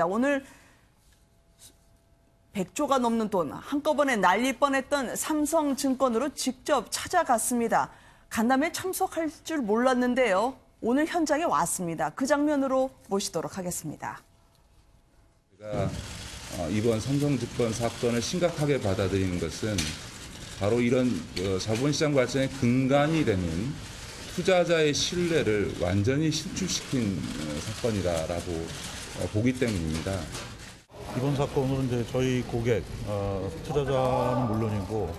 오늘 100조가 넘는 돈 한꺼번에 날릴 뻔했던 삼성증권으로 직접 찾아갔습니다. 간담회 참석할 줄 몰랐는데요. 오늘 현장에 왔습니다. 그 장면으로 모시도록 하겠습니다. 제가 이번 삼성증권 사건을 심각하게 받아들이는 것은 바로 이런 자본시장 발전의 근간이 되는 투자자의 신뢰를 완전히 실추시킨 사건이다라고 보기 때문입니다. 이번 사건으로 이제 저희 고객, 투자자는 물론이고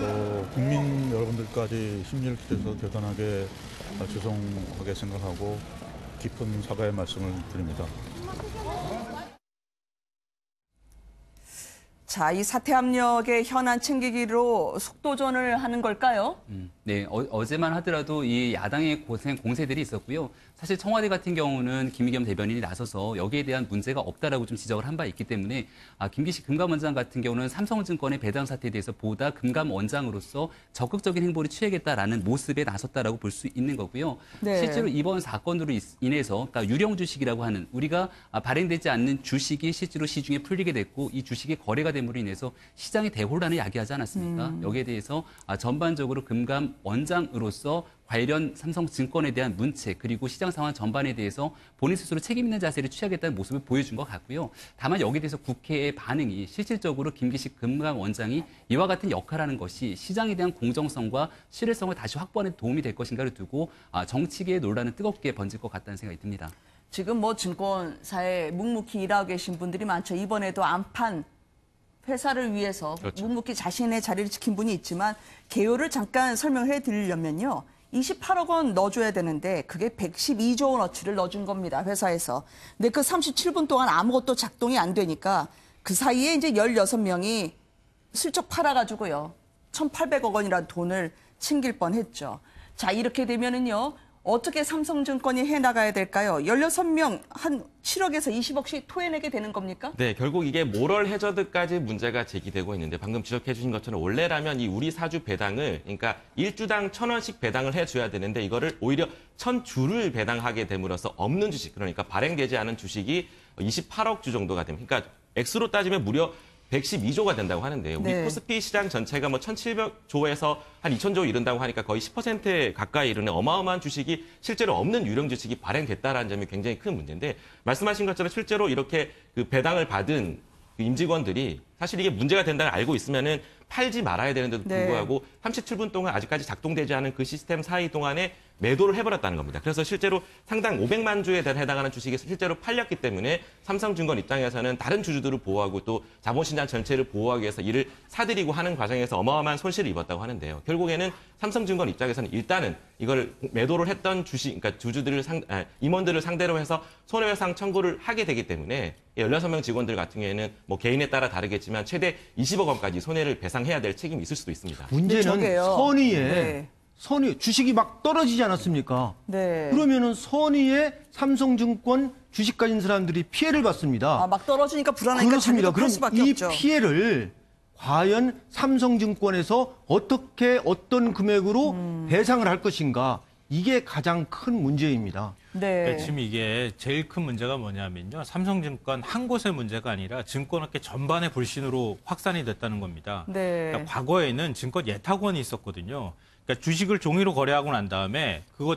또 국민 여러분들까지 심리를 기대서 대단하게 죄송하게 생각하고 깊은 사과의 말씀을 드립니다. 자, 이 사태 압력의 현안 챙기기로 속도전을 하는 걸까요? 네, 어제만 하더라도 이 야당의 공세들이 있었고요. 사실 청와대 같은 경우는 김의겸 대변인이 나서서 여기에 대한 문제가 없다라고 좀 지적을 한 바 있기 때문에 김기식 금감원장 같은 경우는 삼성증권의 배당 사태에 대해서 보다 금감원장으로서 적극적인 행보를 취하겠다라는 모습에 나섰다라고 볼 수 있는 거고요. 네. 실제로 이번 사건으로 인해서 그러니까 유령 주식이라고 하는 우리가 발행되지 않는 주식이 실제로 시중에 풀리게 됐고 이 주식이 거래가 됨으로 인해서 시장이 대혼란을 야기하지 않았습니까? 여기에 대해서 전반적으로 금감원장으로서 관련 삼성증권에 대한 문책 그리고 시장 상황 전반에 대해서 본인 스스로 책임 있는 자세를 취하겠다는 모습을 보여준 것 같고요. 다만 여기에 대해서 국회의 반응이 실질적으로 김기식 금감원장이 이와 같은 역할을 하는 것이 시장에 대한 공정성과 신뢰성을 다시 확보하는 데 도움이 될 것인가를 두고 정치계의 논란은 뜨겁게 번질 것 같다는 생각이 듭니다. 지금 뭐 증권사에 묵묵히 일하고 계신 분들이 많죠. 이번에도 안판 회사를 위해서 그렇죠. 묵묵히 자신의 자리를 지킨 분이 있지만 개요를 잠깐 설명해 드리려면요. 28억 원 넣어줘야 되는데 그게 112조 원어치를 넣어준 겁니다. 회사에서. 근데 그 37분 동안 아무것도 작동이 안 되니까 그 사이에 이제 16명이 슬쩍 팔아가지고요. 1,800억 원이라는 돈을 챙길 뻔했죠. 자, 이렇게 되면은요. 어떻게 삼성증권이 해나가야 될까요? 16명 한 7억에서 20억씩 토해내게 되는 겁니까? 네, 결국 이게 모럴 해저드까지 문제가 제기되고 있는데 방금 지적해 주신 것처럼 원래라면 이 우리 사주 배당을 그러니까 1주당 1,000원씩 배당을 해줘야 되는데 이거를 오히려 1,000주를 배당하게 됨으로써 없는 주식 그러니까 발행되지 않은 주식이 28억 주 정도가 됩니다. 그러니까 액수로 따지면 무려 112조가 된다고 하는데요. 우리 네. 코스피 시장 전체가 뭐 1,700조에서 한 2,000조 이른다고 하니까 거의 10%에 가까이 이르는 어마어마한 주식이 실제로 없는 유령 주식이 발행됐다라는 점이 굉장히 큰 문제인데 말씀하신 것처럼 실제로 이렇게 그 배당을 받은 임직원들이 사실 이게 문제가 된다는 걸 알고 있으면은 팔지 말아야 되는데도 불구하고 37분 동안 아직까지 작동되지 않은 그 시스템 사이 동안에 매도를 해버렸다는 겁니다. 그래서 실제로 상당 500만 주에 해당하는 주식이 실제로 팔렸기 때문에 삼성증권 입장에서는 다른 주주들을 보호하고 또 자본시장 전체를 보호하기 위해서 이를 사들이고 하는 과정에서 어마어마한 손실을 입었다고 하는데요. 결국에는 삼성증권 입장에서는 일단은 이걸 매도를 했던 주식, 그러니까 주주들을 임원들을 상대로 해서 손해배상 청구를 하게 되기 때문에 16명 직원들 같은 경우에는 뭐 개인에 따라 다르겠지만 최대 20억 원까지 손해를 배상해야 될 책임이 있을 수도 있습니다. 문제는 선의 주식이 막 떨어지지 않았습니까? 네. 그러면은 선의의 삼성증권 주식 가진 사람들이 피해를 받습니다. 막 떨어지니까 불안하니까 그렇습니다. 자기도 팔 그럼 수밖에 이 없죠. 피해를 과연 삼성증권에서 어떻게 어떤 금액으로 배상을 할 것인가? 이게 가장 큰 문제입니다. 네. 그러니까 지금 이게 제일 큰 문제가 뭐냐면요. 삼성증권 한 곳의 문제가 아니라 증권업계 전반의 불신으로 확산이 됐다는 겁니다. 네. 그러니까 과거에는 증권 예탁원이 있었거든요. 그러니까 주식을 종이로 거래하고 난 다음에 그거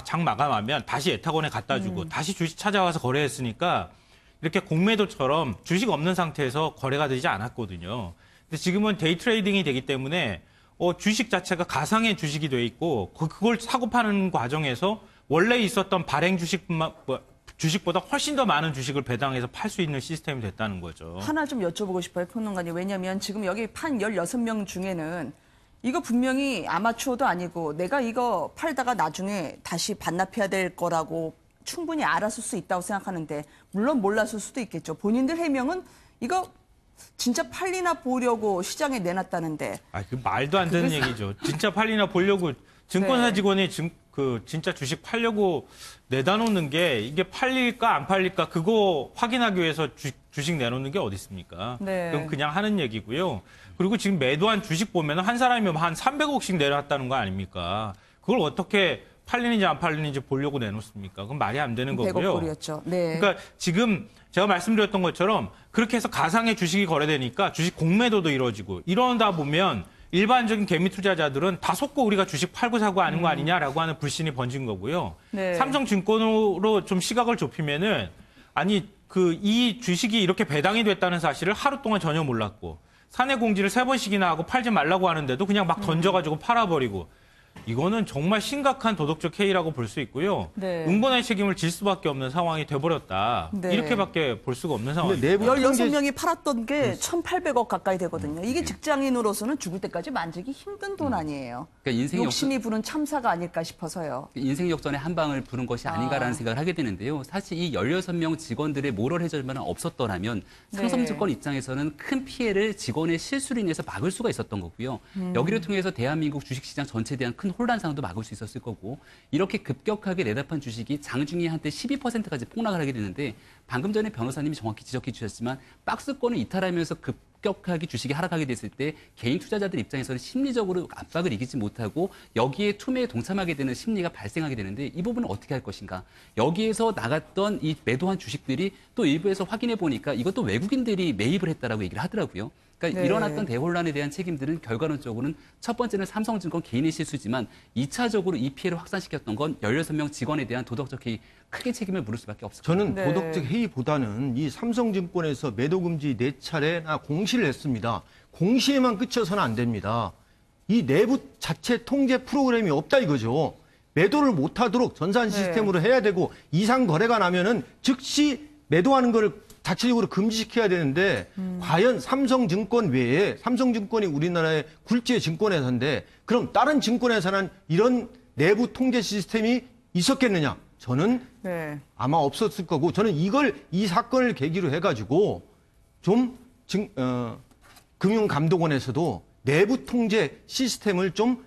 장 마감하면 다시 예탁원에 갖다 주고 다시 주식 찾아와서 거래했으니까 이렇게 공매도처럼 주식 없는 상태에서 거래가 되지 않았거든요. 근데 지금은 데이 트레이딩이 되기 때문에 주식 자체가 가상의 주식이 돼 있고 그걸 사고 파는 과정에서 원래 있었던 발행 주식보다 훨씬 더 많은 주식을 배당해서 팔 수 있는 시스템이 됐다는 거죠. 하나 좀 여쭤보고 싶어요, 평론가님. 왜냐하면 지금 여기 판 16명 중에는 이거 분명히 아마추어도 아니고 내가 이거 팔다가 나중에 다시 반납해야 될 거라고 충분히 알았을 수 있다고 생각하는데 물론 몰랐을 수도 있겠죠. 본인들 해명은 이거 진짜 팔리나 보려고 시장에 내놨다는데. 그 말도 안 되는 얘기죠. 진짜 팔리나 보려고 증권사 직원이 진짜 주식 팔려고 내다 놓는 게 이게 팔릴까 안 팔릴까 그거 확인하기 위해서 주식 내놓는 게 어디 있습니까? 네. 그럼 그냥 하는 얘기고요. 그리고 지금 매도한 주식 보면 한 사람이면 한 300억씩 내놨다는 거 아닙니까? 그걸 어떻게 팔리는지 안 팔리는지 보려고 내놓습니까? 그건 말이 안 되는 거고요. 100억불이었죠. 네. 그러니까 지금 제가 말씀드렸던 것처럼 그렇게 해서 가상의 주식이 거래되니까 주식 공매도도 이루어지고 이러다 보면 일반적인 개미 투자자들은 다 속고 우리가 주식 팔고 사고 하는 거 아니냐라고 하는 불신이 번진 거고요. 네. 삼성증권으로 좀 시각을 좁히면은 아니 이 주식이 이렇게 배당이 됐다는 사실을 하루 동안 전혀 몰랐고 사내 공지를 3번씩이나 하고 팔지 말라고 하는데도 그냥 막 던져가지고 팔아버리고 이거는 정말 심각한 도덕적 해이라고 볼 수 있고요. 네. 응본의 책임을 질 수밖에 없는 상황이 돼버렸다. 네. 이렇게밖에 볼 수가 없는 근데 상황입니다. 내부 통계 16명이 팔았던 게 1,800억 가까이 되거든요. 이게 직장인으로서는 죽을 때까지 만지기 힘든 돈 아니에요. 그러니까 욕심이 부른 참사가 아닐까 싶어서요. 인생 역전에 한 방을 부른 것이 아닌가라는 생각을 하게 되는데요. 사실 이 16명 직원들의 모럴 해결만 없었더라면 네. 삼성증권 입장에서는 큰 피해를 직원의 실수로 인해서 막을 수가 있었던 거고요. 여기를 통해서 대한민국 주식시장 전체에 대한 큰 혼란상도 막을 수 있었을 거고 이렇게 급격하게 내다판 주식이 장중에 한때 12%까지 폭락을 하게 되는데 방금 전에 변호사님이 정확히 지적해 주셨지만 박스권을 이탈하면서 급격하게 주식이 하락하게 됐을 때 개인 투자자들 입장에서는 심리적으로 압박을 이기지 못하고 여기에 투매에 동참하게 되는 심리가 발생하게 되는데 이 부분은 어떻게 할 것인가. 여기에서 나갔던 이 매도한 주식들이 또 일부에서 확인해 보니까 이것도 외국인들이 매입을 했다라고 얘기를 하더라고요. 그러니까 네. 일어났던 대혼란에 대한 책임들은 결과론적으로는 첫 번째는 삼성증권 개인의 실수지만 2차적으로 이 피해를 확산시켰던 건 16명 직원에 대한 도덕적 해이 크게 책임을 물을 수밖에 없을 겁니다. 저는 네. 도덕적 해이보다는 이 삼성증권에서 매도금지 4차례나 공시를 했습니다. 공시에만 그쳐서는 안 됩니다. 이 내부 자체 통제 프로그램이 없다 이거죠. 매도를 못하도록 전산 시스템으로 해야 되고 이상 거래가 나면은 즉시 매도하는 거를 자체적으로 금지시켜야 되는데 과연 삼성증권 외에 삼성증권이 우리나라의 굴지의 증권회사인데 그럼 다른 증권회사는 이런 내부 통제 시스템이 있었겠느냐? 저는 네. 아마 없었을 거고 저는 이 사건을 계기로 해가지고 좀 금융감독원에서도 내부 통제 시스템을 좀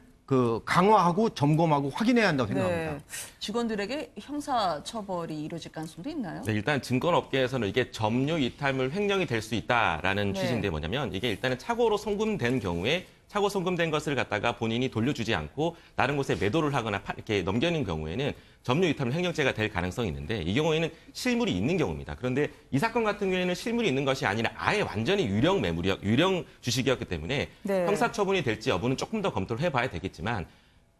강화하고 점검하고 확인해야 한다고 생각합니다. 네. 직원들에게 형사 처벌이 이루어질 가능성도 있나요? 네, 일단 증권업계에서는 이게 점유 이탈물 횡령이 될 수 있다라는 네. 취지인데 뭐냐면 이게 일단은 착오로 송금된 경우에 착오 송금된 것을 갖다가 본인이 돌려주지 않고 다른 곳에 매도를 하거나 이렇게 넘겨는 경우에는 점유 이탈물 횡령죄가 될 가능성이 있는데 이 경우에는 실물이 있는 경우입니다. 그런데 이 사건 같은 경우에는 실물이 있는 것이 아니라 아예 완전히 유령 주식이었기 때문에 네. 형사처분이 될지 여부는 조금 더 검토를 해봐야 되겠지만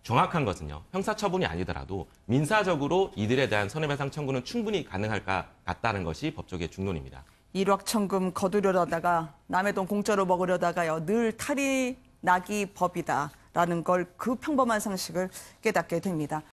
정확한 것은요. 형사처분이 아니더라도 민사적으로 이들에 대한 손해배상 청구는 충분히 가능할 것 같다는 것이 법조계의 중론입니다. 일확천금 거두려다가 남의 돈 공짜로 먹으려다가요. 늘 탈이 나기 법이다라는 걸 그 평범한 상식을 깨닫게 됩니다.